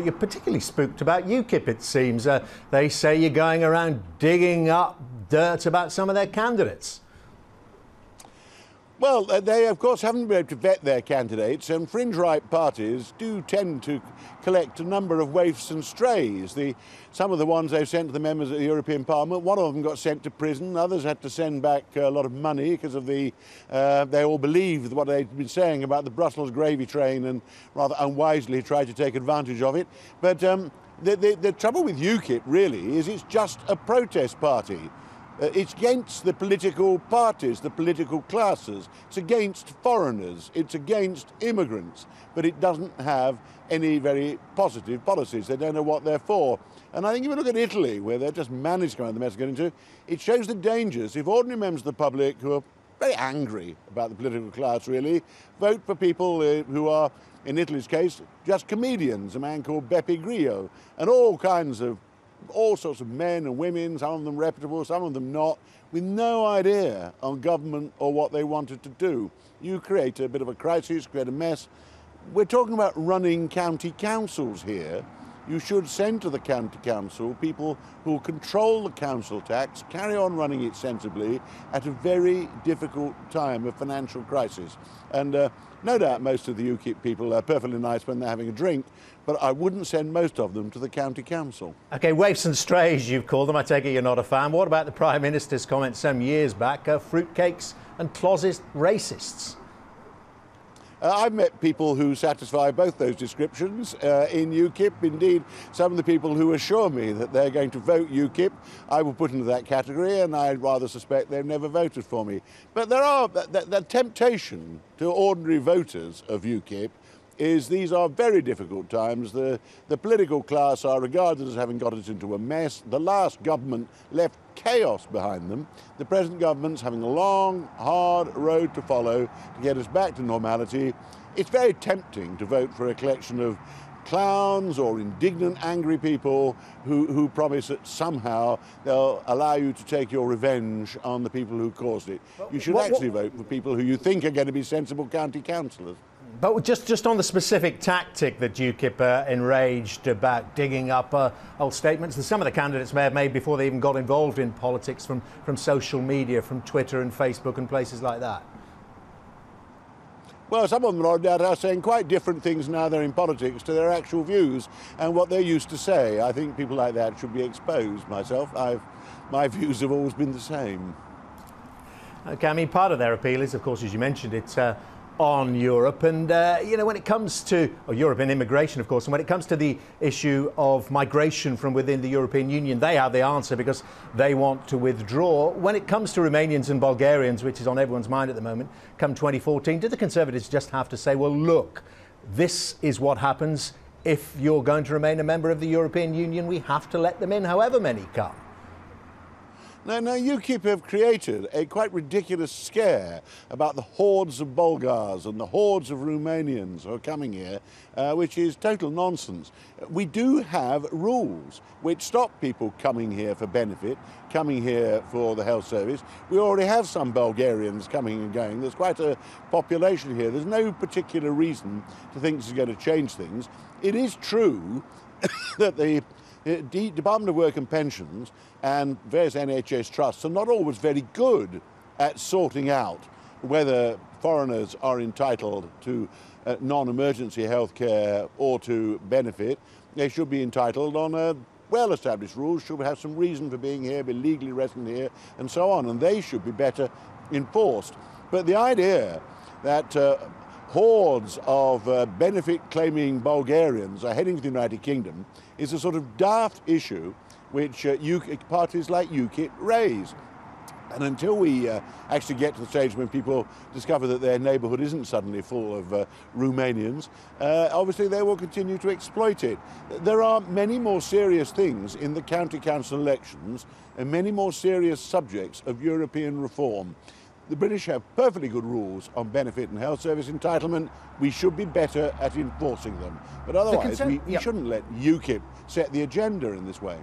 You're particularly spooked about UKIP, it seems. They say you're going around digging up dirt about some of their candidates. Well, they, of course, haven't been able to vet their candidates, and fringe-right parties do tend to collect a number of waifs and strays. Some of the ones they've sent to the members of the European Parliament, one of them got sent to prison, others had to send back a lot of money because of they all believed what they'd been saying about the Brussels gravy train and rather unwisely tried to take advantage of it. But the trouble with UKIP, really, is it's just a protest party. It's against the political parties, the political classes. It's against foreigners. It's against immigrants. But it doesn't have any very positive policies. They don't know what they're for. And I think if you look at Italy, where they've just managed to come out of the mess they're getting into, it shows the dangers. If ordinary members of the public who are very angry about the political class, really, vote for people who are, in Italy's case, just comedians, a man called Beppe Grillo, and all sorts of men and women, some of them reputable, some of them not, with no idea on government or what they wanted to do. You create a bit of a crisis, create a mess. We're talking about running county councils here. You should send to the county council people who will control the council tax, carry on running it sensibly at a very difficult time of financial crisis. And no doubt most of the UKIP people are perfectly nice when they're having a drink, but I wouldn't send most of them to the county council. OK, waifs and strays, you've called them. I take it you're not a fan. What about the Prime Minister's comments some years back, fruitcakes and closet racists? I've met people who satisfy both those descriptions in UKIP. Indeed, some of the people who assure me that they're going to vote UKIP, I will put into that category, and I rather suspect they've never voted for me. But there are the temptation to ordinary voters of UKIP is these are very difficult times. The political class are regarded as having got us into a mess. The last government left chaos behind them. The present government's having a long, hard road to follow to get us back to normality. It's very tempting to vote for a collection of clowns or indignant, angry people who promise that somehow they'll allow you to take your revenge on the people who caused it. You should actually vote for people who you think are going to be sensible county councillors. But just on the specific tactic that UKIP enraged about digging up old statements that some of the candidates may have made before they even got involved in politics from social media, from Twitter and Facebook and places like that. Well, some of them no doubt are saying quite different things now they're in politics to their actual views and what they used to say. I think people like that should be exposed myself. My views have always been the same. OK, I mean, part of their appeal is, of course, as you mentioned, it's on Europe and, you know, when it comes to Europe and immigration, of course, and when it comes to the issue of migration from within the European Union, they have the answer because they want to withdraw. When it comes to Romanians and Bulgarians, which is on everyone's mind at the moment, come 2014, did the Conservatives just have to say, well, look, this is what happens if you're going to remain a member of the European Union, we have to let them in, however many come? No, UKIP have created a quite ridiculous scare about the hordes of Bulgars and the hordes of Romanians who are coming here, which is total nonsense. We do have rules which stop people coming here for benefit, coming here for the health service. We already have some Bulgarians coming and going. There's quite a population here. There's no particular reason to think this is going to change things. It is true that the Department of Work and Pensions and various NHS trusts are not always very good at sorting out whether foreigners are entitled to non-emergency health care or to benefit. They should be entitled on a well-established rules, should have some reason for being here, be legally resident here, and so on, and they should be better enforced. But the idea that hordes of benefit-claiming Bulgarians are heading to the United Kingdom is a sort of daft issue which parties like UKIP raise. And until we actually get to the stage when people discover that their neighbourhood isn't suddenly full of Romanians, obviously they will continue to exploit it. There are many more serious things in the county council elections and many more serious subjects of European reform. The British have perfectly good rules on benefit and health service entitlement. We should be better at enforcing them. But otherwise, we shouldn't let UKIP set the agenda in this way.